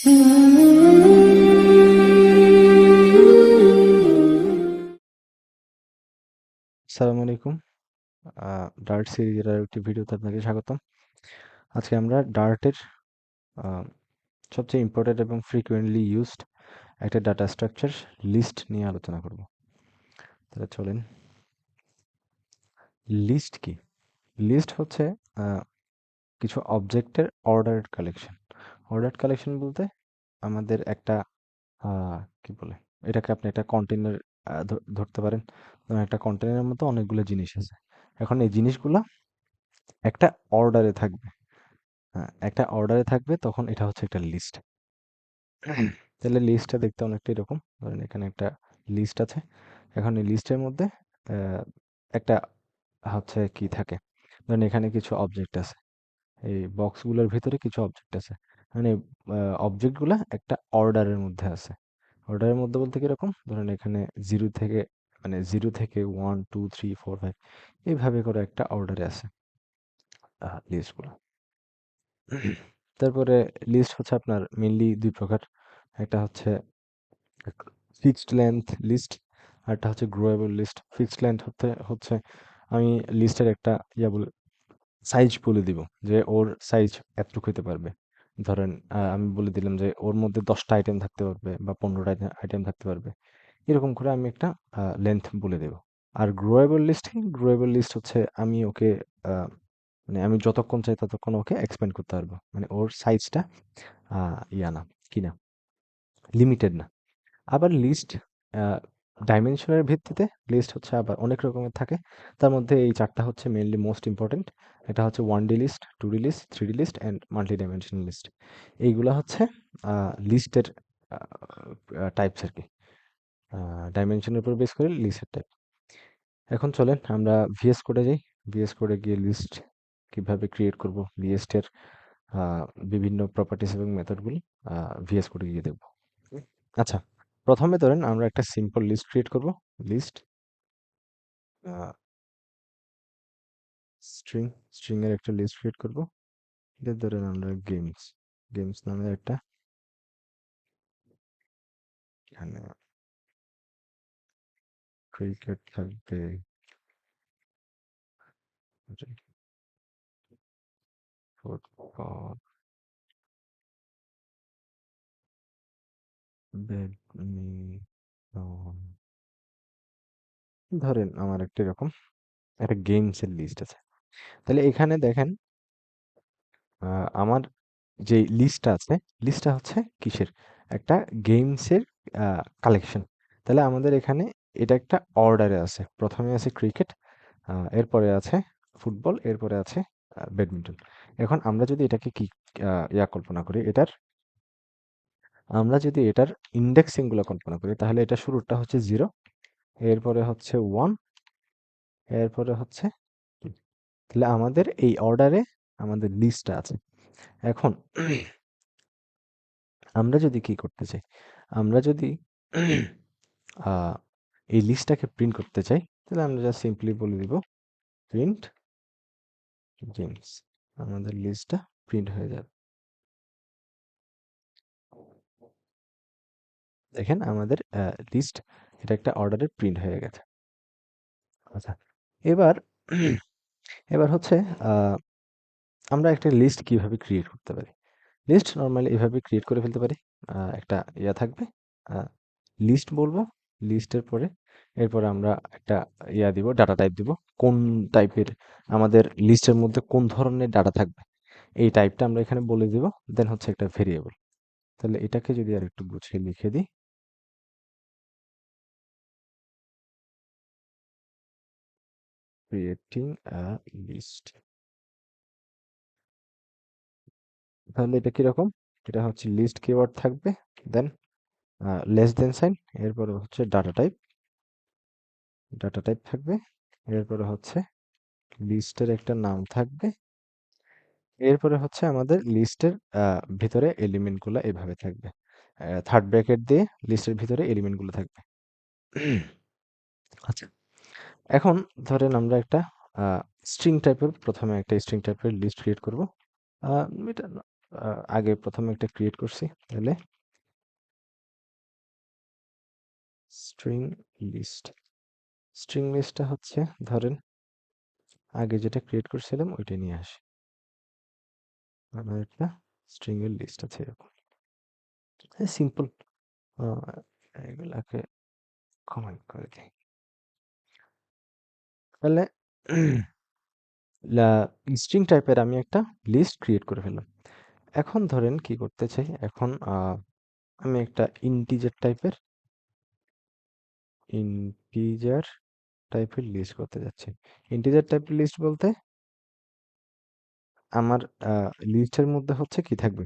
আসসালামু আলাইকুম। ডার্ট সিরিজের আরেকটি ভিডিওতে আপনাকে স্বাগতম। আজকে আমরা ডার্টের আ সবচেয়ে ইম্পোর্টেন্ট এবং ফ্রিকোয়েন্টলি ইউজড একটা ডাটা স্ট্রাকচার লিস্ট নিয়ে আলোচনা করব। তাহলে চলেন। লিস্ট কি? লিস্ট হচ্ছে আ কিছু অবজেক্টের অর্ডারেড কালেকশন। অর্ডারেড কালেকশন বলতে আমাদের একটা আ কি বলে? এটাকে আপনি একটা কন্টেইনার ধরতে পারেন। ধরুন একটা কন্টেইনারের মধ্যে অনেকগুলো জিনিস আছে। এখন এই জিনিসগুলা একটা অর্ডারে থাকবে। হ্যাঁ, একটা অর্ডারে থাকবে তখন এটা হচ্ছে একটা লিস্ট। তাহলে লিস্টটা দেখতে অনেকটা এরকম। ধরেন এখানে একটা লিস্ট আছে। এখন এই লিস্টের মধ্যে একটা হচ্ছে কি থাকে। ধরেন এখানে কিছু অবজেক্ট আছে। এই বক্সগুলোর ভিতরে কিছু অবজেক্ট আছে। মানে অবজেক্টগুলা একটা অর্ডারের মধ্যে আছে। অর্ডারের মধ্যে বলতে কিরকম? ধরেন এখানে 0 থেকে 0 থেকে 1, 2, 3, 4, 5 এইভাবে করে একটা অর্ডারে আছে লিস্টগুলা। তারপরে লিস্ট হচ্ছে আপনার মেইনলি ২ প্রকার। একটা হচ্ছে ফিক্সড লেংথ লিস্ট, আরেকটা হচ্ছে গ্রোয়েবল লিস্ট। ফিক্সড লেংথ হচ্ছে আমি লিস্টের একটা সাইজ বলে দিব যে ওর সাইজ এতটুকু হইতে পারবে। ধরেন আমি বলে দিলাম যে ওর মধ্যে ১০টা আইটেম থাকতে পারবে বা ১৫টা আইটেম থাকতে পারবে। এরকম করে আমি একটা লেংথ বলে দেব। আর গ্রোয়েবল লিস্ট কি? গ্রোয়েবল লিস্ট হচ্ছে আমি ওকে আ আমি যতক্ষণ চাই ততক্ষণ ওকে এক্সপ্যান্ড করতে পারবো। মানে ওর সাইজটা আ ইয়া না, কি না? লিমিটেড না। আবার লিস্ট আ ডাইমেনশনের ভিত্তিতে লিস্ট হচ্ছে আবার অনেক রকমের থাকে। তার মধ্যে এই ৪ টা হচ্ছে মেইনলি মোস্ট ইম্পোর্টেন্ট। এটা হচ্ছে 1D list, 2D list, 3D list and multi dimensional list. এইগুলা হচ্ছে আ লিস্টের আ টাইপস আরকি। আ ডাইমেনশনের উপর বেস করে লিস্টের টাইপ। এখন চলেন আমরা VS কোডে যাই। VS কোডে গিয়ে লিস্ট কিভাবে ক্রিয়েট করব, লিস্টের আ বিভিন্ন প্রপার্টিস এবং মেথডগুলো আ VS কোডে গিয়ে দেখব। আচ্ছা, ১ম এ ধরেন আমরা একটা সিম্পল লিস্ট ক্রিয়েট করব। লিস্ট আ স্ট্রিং, স্ট্রিং এর একটা লিস্ট ক্রিয়েট করব। এটা ধরেন আমরা গেমস নামে একটা এখানে ক্রিকেট থাকবে, ফুটবল, ব্যাডমিন্টন। ধরেন আমার একটা এরকম একটা গেমস এর লিস্ট আছে। তাহলে এখানে দেখেন আ আমার যে লিস্টটা আছে, লিস্টটা হচ্ছে কিসের? একটা গেমসের আ কালেকশন। তাহলে আমাদের এখানে এটা একটা অর্ডারে আছে। ১ম এ আছে ক্রিকেট, এরপরে আছে ফুটবল, এরপরে আছে ব্যাডমিন্টন। এখন আমরা যদি এটাকে কি কল্পনা করি, আমরা যদি এটার ইনডেক্সিং গুলা কল্পনা করি, তাহলে এটা শুরুরটা হচ্ছে 0, এরপরে হচ্ছে 1, এরপরে হচ্ছে 2। তাহলে আমাদের এই অর্ডারে আমাদের লিস্টটা আছে। এখন আমরা যদি কি করতে চাই? আমরা যদি আ এই লিস্টটাকে প্রিন্ট করতে চাই, তাহলে আমরা জাস্ট সিম্পলি বলে দিব প্রিন্ট গেমস। আমাদের লিস্টটা প্রিন্ট হয়ে যাবে। দেখেন আমাদের লিস্ট এটা একটা অর্ডারে প্রিন্ট হয়ে গেছে। আচ্ছা। এবার এবার হচ্ছে আ আমরা একটা লিস্ট কিভাবে ক্রিয়েট করতে পারি? লিস্ট নরমালি এভাবে ক্রিয়েট করে ফেলতে পারি। একটা থাকবে। আ লিস্ট বলবো। লিস্টের পরে এরপরে আমরা একটা দিব, ডাটা টাইপ দিব। কোন টাইপের আমাদের লিস্টের মধ্যে কোন ধরনের ডাটা থাকবে, এই টাইপটা আমরা এখানে বলে দিব। দেন হচ্ছে একটা ভেরিয়েবল। তাহলে এটাকে যদি আরেকটু গুছিয়ে লিখে দিই, ক্রিয়েটিং আ লিস্ট। তাহলে এটা কিরকম? এটা হচ্ছে লিস্ট কিওয়ার্ড থাকবে। দেন লেস দেন সাইন, এরপরে হচ্ছে ডাটা টাইপ থাকবে। এরপরে হচ্ছে লিস্টের একটা নাম থাকবে। এরপরে হচ্ছে আমাদের লিস্টের ভিতরে এলিমেন্ট গুলা এভাবে থাকবে। থার্ড ব্র্যাকেট দিয়ে লিস্টের ভিতরে এলিমেন্ট গুলো থাকবে। আচ্ছা, এখন ধরেন আমরা একটা স্ট্রিং টাইপের প্রথমে একটা স্ট্রিং টাইপের লিস্ট ক্রিয়েট করব। এটা না, আগে প্রথমে একটা ক্রিয়েট করছি, তাহলে স্ট্রিং লিস্ট। স্ট্রিং লিস্টটা হচ্ছে ধরেন আগে যেটা ক্রিয়েট করছিলাম ওইটা নিয়ে আসি। আমার একটা স্ট্রিং এর লিস্ট আছে এরকম, সিম্পল। এগুলাকে কমেন্ট করে দিই। তাহলে স্ট্রিং টাইপের আমি একটা লিস্ট ক্রিয়েট করে ফেললাম। এখন ধরেন কি করতে চাই, এখন আমি একটা ইন্টিজার টাইপের লিস্ট করতে যাচ্ছি। ইন্টিজার টাইপের লিস্ট বলতে আমার লিস্টের মধ্যে হচ্ছে কি থাকবে,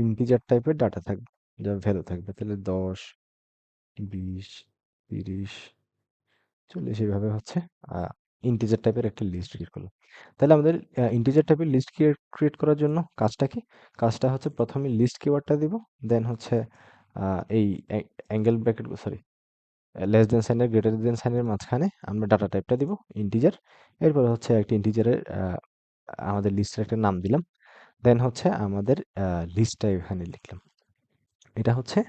ইন্টিজার টাইপের ডাটা থাকবে, যা ভ্যালু থাকবে। তাহলে 10, 20, 30, 40 এইভাবে হচ্ছে ইন্টিজার টাইপের একটা লিস্ট ক্রিয়েট করলাম। তাহলে আমাদের ইন্টিজার টাইপের লিস্ট ক্রিয়েট করার জন্য কাজটা কি? কাজটা হচ্ছে প্রথমে লিস্ট কিওয়ার্ডটা দিব, দেন হচ্ছে এই angle bracket, sorry, less than সাইনের গ্রেটার দেন সাইনের মাঝখানে আমরা ডাটা টাইপটা দিব ইন্টিজার। এরপরে হচ্ছে একটা ইন্টিজারের আমাদের লিস্টের একটা নাম দিলাম, দেন হচ্ছে আমাদের লিস্টটা এখানে লিখলাম। এটা হচ্ছে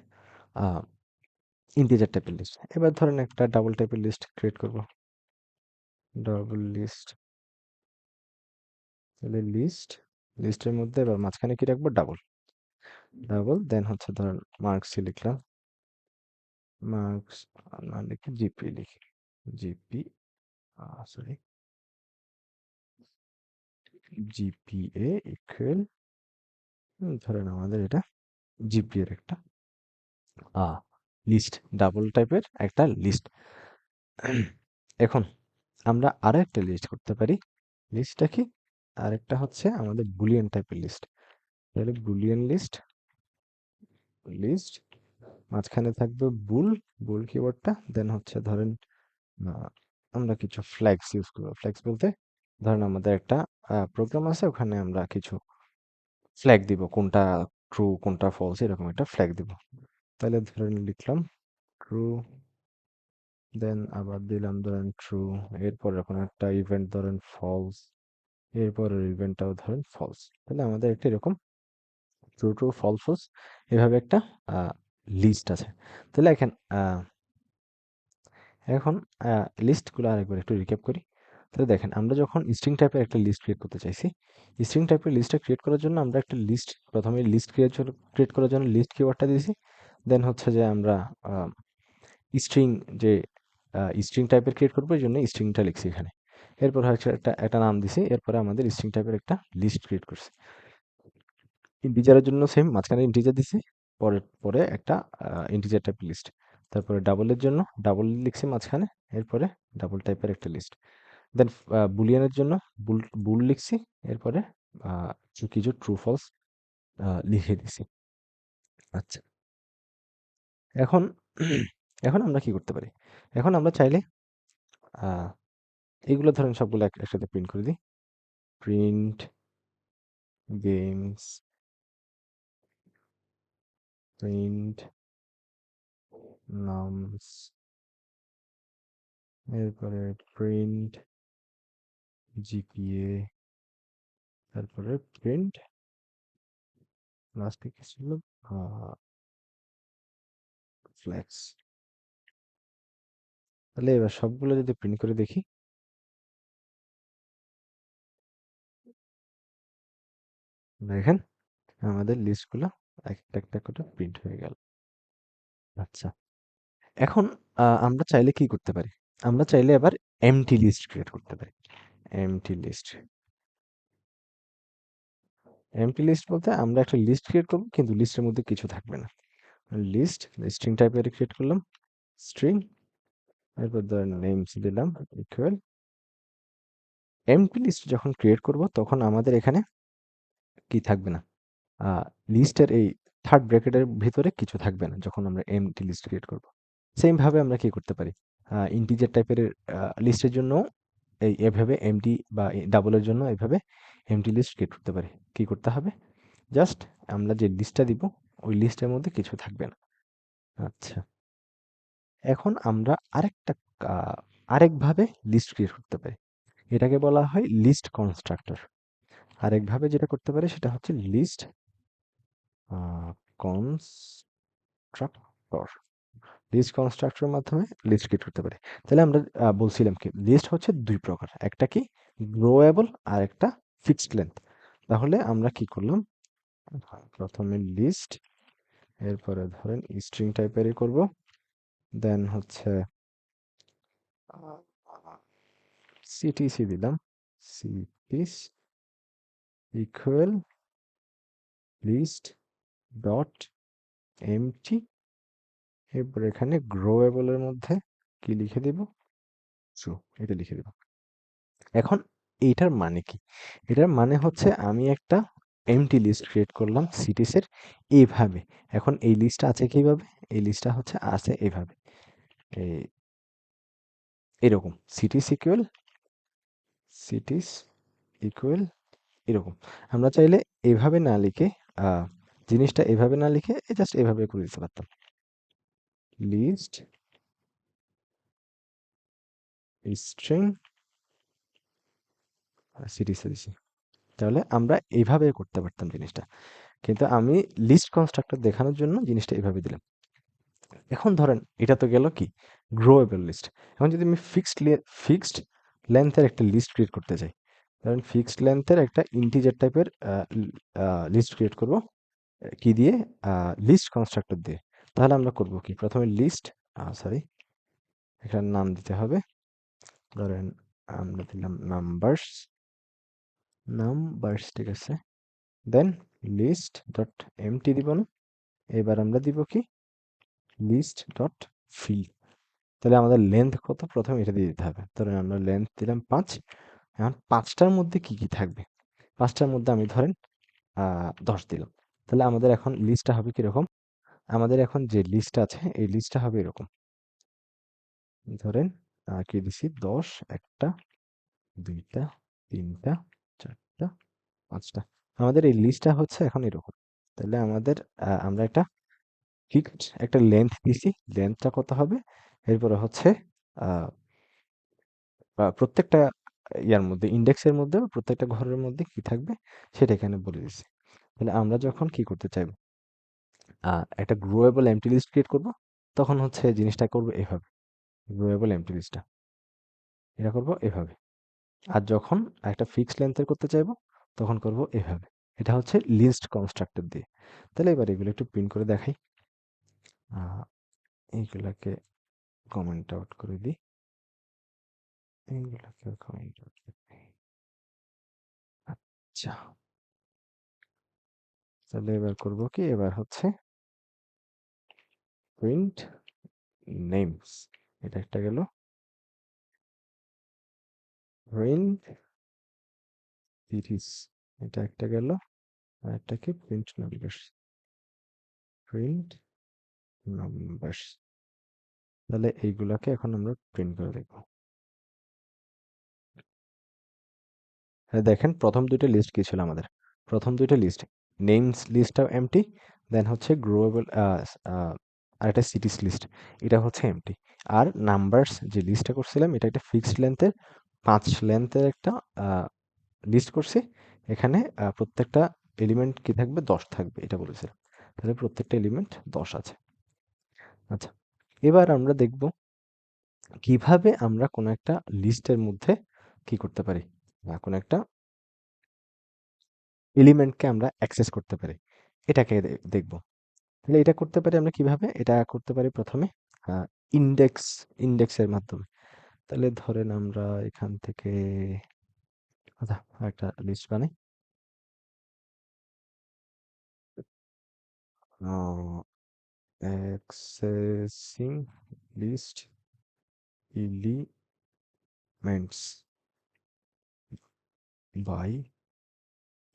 ইন্টিজার টাইপের লিস্ট। এবার ধরেন একটা ডাবল টাইপের লিস্ট ক্রিয়েট করব, ডাবল লিস্ট। তাহলে লিস্টের মধ্যে এবার মাঝখানে কি রাখবো, ডাবল। দেন হচ্ছে ধরেন মার্কস লিখলাম, মার্কস না লিখে জিপি লিখি, জিপি, সরি, জিপিএ ইকুয়াল, ধরেন আমাদের এটা জিপি এর একটা লিস্ট, ডাবল টাইপের একটা লিস্ট। এখন আমরা আরো একটা লিস্ট করতে পারি। লিস্টটা কি? আরেকটা হচ্ছে আমাদের বুলিয়ান টাইপের লিস্ট। তাহলে বুলিয়ান লিস্ট মাঝখানে থাকবে বুল কিওয়ার্ডটা, দেন হচ্ছে ধরেন আমরা কিছু ফ্ল্যাগস ইউজ করবো। ফ্ল্যাগস বলতে ধরেন আমাদের একটা প্রোগ্রাম আছে, ওখানে আমরা কিছু ফ্ল্যাগ দিব, কোনটা ট্রু কোনটা ফলস এরকম একটা ফ্ল্যাগ দিব। তাহলে ধরেন লিখলাম ট্রু, দেন আবার দিলাম ধরেন ট্রু, এরপর এখন একটা ইভেন্ট ধরেন ফলস, এরপরের ইভেন্টটাও ধরেন ফলস। তাহলে আমাদের একটা এরকম ট্রু ট্রু ফলস ফলস এভাবে একটা লিস্ট আছে। তাহলে এখন লিস্টগুলো আরেকবার একটু রিক্যাপ করি। তাহলে দেখেন আমরা যখন স্ট্রিং টাইপের একটা লিস্ট ক্রিয়েট করতে চাইছি, স্ট্রিং টাইপের লিস্টটা ক্রিয়েট করার জন্য আমরা একটা লিস্ট, প্রথমে লিস্ট ক্রিয়েট করার জন্য লিস্ট কিওয়ার্ডটা দিয়েছি, দেন হচ্ছে যে আমরা স্ট্রিং যে স্ট্রিং টাইপের ক্রিয়েট করবো এই জন্য স্ট্রিংটা লিখছি এখানে। এরপর হচ্ছে একটা নাম দিছি, এরপরে আমাদের স্ট্রিং টাইপের একটা লিস্ট ক্রিয়েট করছি। ইন্টিজারের জন্য সেম, মাঝখানে ইন্টিজার দিছি, পরে একটা ইন্টিজার টাইপের লিস্ট। তারপরে ডাবলের জন্য ডাবল লিখছি মাঝখানে, এরপরে ডাবল টাইপের একটা লিস্ট। দেন বুলিয়ানের জন্য বুল লিখছি, এরপরে কিছু ট্রু ফলস লিখে দিছি। আচ্ছা, এখন এখন আমরা কি করতে পারি? এখন আমরা চাইলে এইগুলো ধরেন সবগুলো একসাথে প্রিন্ট করে দিই। প্রিন্ট গেমস, প্রিন্ট নামস, এরপরে প্রিন্ট জিপিএ, তারপরে প্রিন্ট লাস্টে কি ছিল, ফ্লেক্স। তাহলে এবার সবগুলো যদি প্রিন্ট করে দেখি, দেখেন আমাদের লিস্টগুলো একটা একটা করে প্রিন্ট হয়ে গেল। আচ্ছা, এখন আমরা চাইলে কি করতে পারি? আমরা চাইলে আবার এমটি লিস্ট ক্রিয়েট করতে পারি। এমটি লিস্ট, এমটি লিস্ট বলতে আমরা একটা লিস্ট ক্রিয়েট করব, কিন্তু লিস্টের মধ্যে কিছু থাকবে না। লিস্ট স্ট্রিং টাইপের ক্রিয়েট করলাম, স্ট্রিং, এরপর ধরেন নেমস দিলাম ইকুয়াল। এমটি লিস্ট যখন ক্রিয়েট করব তখন আমাদের এখানে কি থাকবে না, লিস্টের এই থার্ড ব্র্যাকেটের ভিতরে কিছু থাকবে না যখন আমরা এমটি লিস্ট ক্রিয়েট করব। সেম ভাবে আমরা কি করতে পারি, ইন্টিজার টাইপের লিস্টের জন্য এভাবে এমটি, বা ডাবলের জন্য এভাবে এমটি লিস্ট ক্রিয়েট করতে পারি। কি করতে হবে, জাস্ট আমরা যে লিস্টটা দিব ওই লিস্টের মধ্যে কিছু থাকবে না। আচ্ছা, এখন আমরা আরেকভাবে লিস্ট ক্রিয়েট করতে পারি। এটাকে বলা হয় লিস্ট কনস্ট্রাক্টর। আরেকভাবে যেটা করতে পারি সেটা হচ্ছে লিস্ট কনস্ট্রাক্টর। লিস্ট কনস্ট্রাক্টরের মাধ্যমে লিস্ট ক্রিয়েট করতে পারি। তাহলে আমরা বলছিলাম কি লিস্ট হচ্ছে ২ প্রকার। একটা কি গ্রোয়েবল আর একটা ফিক্সড লেন্থ। তাহলে আমরা কি করলাম? প্রথমে লিস্ট, এরপরে ধরেন স্ট্রিং টাইপেরই করব। দেন হচ্ছে সিটিসি দিলাম। Cities equal list dot empty, এরপর এখানে গ্রোয়েবলের মধ্যে কি লিখে দিব? ট্রু, এটা লিখে দিব। এখন এইটার মানে কি? এটার মানে হচ্ছে আমি একটা এমটি লিস্ট ক্রিয়েট করলাম সিটিসের এইভাবে। এখন এই লিস্টটা আছে কিভাবে? এই লিস্টটা হচ্ছে আছে এইভাবে। এই এরকম সিটিস ইকুয়াল এরকম। আমরা চাইলে এভাবে না লিখে জিনিসটা এভাবে না লিখে জাস্ট এভাবে করে দিতে পারতাম। লিস্ট স্ট্রিং সিটিস দিছি। তাহলে আমরা এইভাবে করতে পারতাম জিনিসটা। কিন্তু আমি লিস্ট কনস্ট্রাক্টর দেখানোর জন্য জিনিসটা এভাবে দিলাম। এখন ধরেন এটা তো গেল কি গ্রোয়েবল লিস্ট। এখন যদি আমি ফিক্সড লেন্থের একটা লিস্ট ক্রিয়েট করতে চাই, ধরেন ফিক্সড লেন্থের একটা ইন্টিজার টাইপের লিস্ট ক্রিয়েট করব কি দিয়ে? লিস্ট কনস্ট্রাক্টর দিয়ে। তাহলে আমরা করব কি? প্রথমে লিস্ট, সরি, এখানে নাম দিতে হবে। ধরেন আমরা দিলাম নাম্বারস, ঠিক আছে। দেন লিস্ট ডট এমটি দিব না, এবার আমরা দিব কি লিস্ট ডট ফিল। তাহলে আমাদের লেন্থ কত প্রথমে এটা দিয়ে দিতে হবে। ধরেন আমরা লেন্থ দিলাম 5। এখন 5টার মধ্যে কি কি থাকবে? 5টার মধ্যে আমি ধরেন 10 দিলাম। তাহলে আমাদের এখন লিস্টটা হবে কিরকম? আমাদের এখন যে লিস্টটা আছে এই লিস্টটা হবে এরকম। ধরেন কি দিছি 10, 1টা 2টা 3টা 4টা 5টা। আমাদের এই লিস্টটা হচ্ছে এখন এরকম। তাহলে আমাদের আমরা একটা ফিক্সড একটা লেন্থ দিছি। লেন্থটা কত হবে? এরপরে হচ্ছে আহ প্রত্যেকটা ইয়ার মধ্যে ইন্ডেক্সের মধ্যে বা প্রত্যেকটা ঘরের মধ্যে কি থাকবে সেটা এখানে বলে দিছি। তাহলে আমরা যখন কি করতে চাইবো একটা গ্রোয়েবল এমটি লিস্ট ক্রিয়েট করব, তখন হচ্ছে জিনিসটা করব এভাবে। গ্রোয়েবল এমটি লিস্টটা এটা করব এভাবে। আর যখন একটা ফিক্সড লেন্থের করতে চাইবো তখন করব এভাবে। এটা হচ্ছে লিস্ট কনস্ট্রাক্টর দিয়ে। তাহলে এবার এগুলো একটু প্রিন্ট করে দেখাই। আহ, এইগুলাকে কমেন্ট আউট করে দিই। এইগুলাকে কমেন্ট আউট করে দিই। আচ্ছা, তাহলে এবার করব কি? এবার হচ্ছে প্রিন্ট নেমস, এটা একটা গেল। প্রিন্ট সিরিজ, এটা একটা গেল। আর একটা কি? Print numbers. Print numbers. তাহলে এইগুলাকে এখন আমরা প্রিন্ট করে দেখবো। হ্যাঁ, দেখেন প্রথম দুইটা লিস্ট কি ছিল আমাদের? প্রথম দুইটা লিস্ট নেমস লিস্টটা এমটি, দেন হচ্ছে গ্রোয়েবল আর একটা সিটিস লিস্ট, এটা হচ্ছে এমটি। আর নাম্বারস যে লিস্টটা করছিলাম এটা একটা ফিক্সড লেন্থের 5 লেন্থের একটা লিস্ট করছি। এখানে প্রত্যেকটা এলিমেন্ট কি থাকবে? 10 থাকবে, এটা বলেছিলাম। তাহলে প্রত্যেকটা এলিমেন্ট 10 আছে। আচ্ছা, এবার আমরা দেখব কিভাবে আমরা কোনো একটা লিস্টের মধ্যে কি করতে পারি, কোনো একটা এলিমেন্টকে আমরা অ্যাক্সেস করতে পারি, এটাকে দেখব। তাহলে এটা করতে পারি আমরা কিভাবে? এটা করতে পারি প্রথমে ইন্ডেক্স ইন্ডেক্সের মাধ্যমে। তাহলে ধরেন আমরা এখান থেকে আচ্ছা একটা লিস্ট বানাই। Accessing list elements by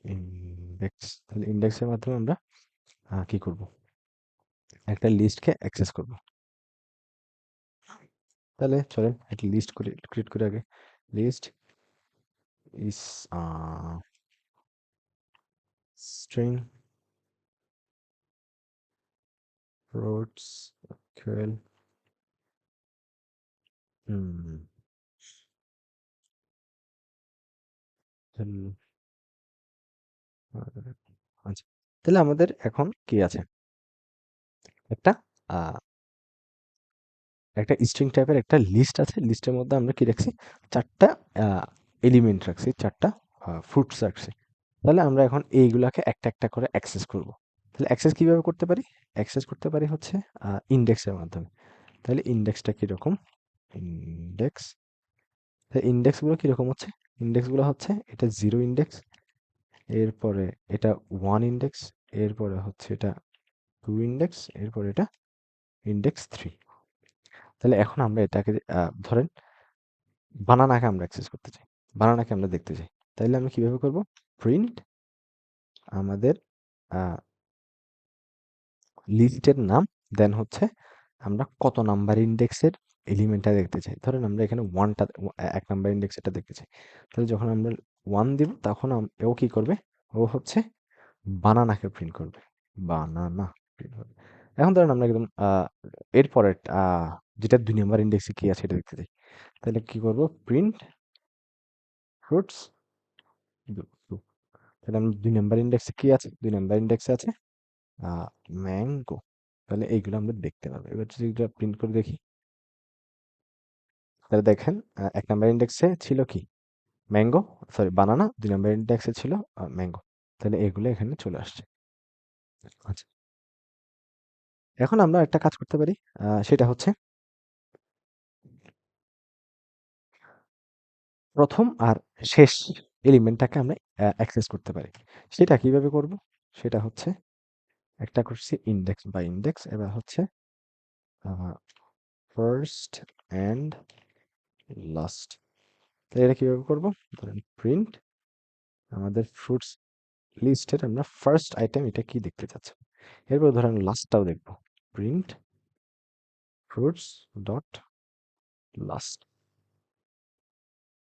index. তাহলে ইন্ডেক্সের মাধ্যমে আমরা কি করব? একটা লিস্টকে অ্যাক্সেস করব। তাহলে চলেন একটা লিস্ট করে ক্রিয়েট করে আগে। লিস্ট ইস স্ট্রিং রোডস ইকুয়াল আচ্ছা, তাহলে আমাদের এখন কি আছে? একটা আহ, একটা স্ট্রিং টাইপের একটা লিস্ট আছে। লিস্টের মধ্যে আমরা কি রাখছি? 4টা এলিমেন্ট রাখছি, 4টা ফ্রুটস রাখছি। তাহলে আমরা এখন এইগুলাকে একটা একটা করে অ্যাক্সেস করব। তাহলে অ্যাক্সেস কিভাবে করতে পারি? অ্যাক্সেস করতে পারি হচ্ছে ইন্ডেক্সের মাধ্যমে। তাহলে ইন্ডেক্সটা কিরকম? ইন্ডেক্স, ইন্ডেক্সগুলো কিরকম হচ্ছে? ইন্ডেক্সগুলো হচ্ছে এটা 0 ইন্ডেক্স, এরপরে এটা 1 ইন্ডেক্স, এরপরে হচ্ছে এটা 2 ইন্ডেক্স, এরপরে এটা ইন্ডেক্স 3। তাহলে এখন আমরা এটাকে ধরেন বানানাকে আমরা অ্যাক্সেস করতে চাই, বানানাকে আমরা দেখতে চাই। তাইলে আমরা কিভাবে করব? প্রিন্ট আমাদের লিস্টের নাম, দেন হচ্ছে আমরা কত নাম্বার ইন্ডেক্সের এলিমেন্টটা দেখতে চাই। ধরেন আমরা এখানে 1টা 1 নাম্বার ইন্ডেক্স এটা দেখতে চাই। তাহলে যখন আমরা 1 দিব তখন ও কি করবে? ও হচ্ছে বানানাকে প্রিন্ট করবে। বানানা প্রিন্ট করবে। এখন ধরেন আমরা একদম এরপরে যেটা 2 নাম্বার ইন্ডেক্সে কি আছে এটা দেখতে চাই। তাহলে কি করব? Print fruits 2। তাহলে আমরা 2 নাম্বার ইন্ডেক্সে কি আছে? 2 নাম্বার ইন্ডেক্সে আছে আ ম্যাংগো। তাহলে এইগুলো আমরা দেখতে পাবো। এবার যদি এটা প্রিন্ট করে দেখি, তাহলে দেখেন ১ নাম্বার ইন্ডেক্সে ছিল কি? ম্যাংগো, সরি বানানা, ২ নাম্বার ইন্ডেক্সে ছিল ম্যাংগো। তাহলে এগুলো এখানে চলে আসছে। আচ্ছা। এখন আমরা একটা কাজ করতে পারি। সেটা হচ্ছে ১ম আর শেষ এলিমেন্টটাকে আমরা অ্যাক্সেস করতে পারি। সেটা কিভাবে করব? সেটা হচ্ছে একটা করছি ইনডেক্স বাই ইনডেক্স। এবার হচ্ছে আ ফার্স্ট অ্যান্ড লাস্ট। তো এটা কিভাবে করব? ধরেন প্রিন্ট আমাদের ফ্রুটস লিস্টের আমরা ফার্স্ট আইটেম এটা কি দেখতে চাচ্ছি। এরপর ধরেন লাস্টটাও দেখব। Print fruits dot last.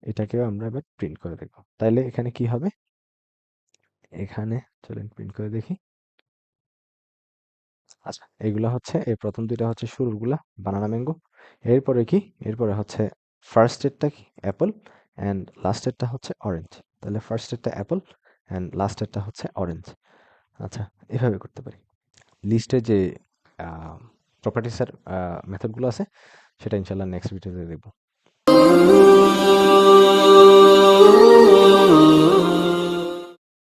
এটাকেও আমরা এবার প্রিন্ট করে দেখব। তাইলে এখানে কি হবে? এখানে চলেন প্রিন্ট করে দেখি। আচ্ছা, এগুলা হচ্ছে এই ১ম ২ টা হচ্ছে শুরুরগুলা বানানা ম্যাঙ্গো। এরপরে কি? এরপরে হচ্ছে ফার্স্ট এরটা কি? অ্যাপল অ্যান্ড লাস্ট এরটা হচ্ছে অরেঞ্জ। তাহলে ফার্স্ট এরটা অ্যাপল অ্যান্ড লাস্ট এরটা হচ্ছে অরেঞ্জ। আচ্ছা, এভাবে করতে পারি। লিস্টে যে আ প্রপার্টিস এর মেথডগুলো আছে সেটা ইনশাআল্লাহ নেক্সট ভিডিওতে দেখব।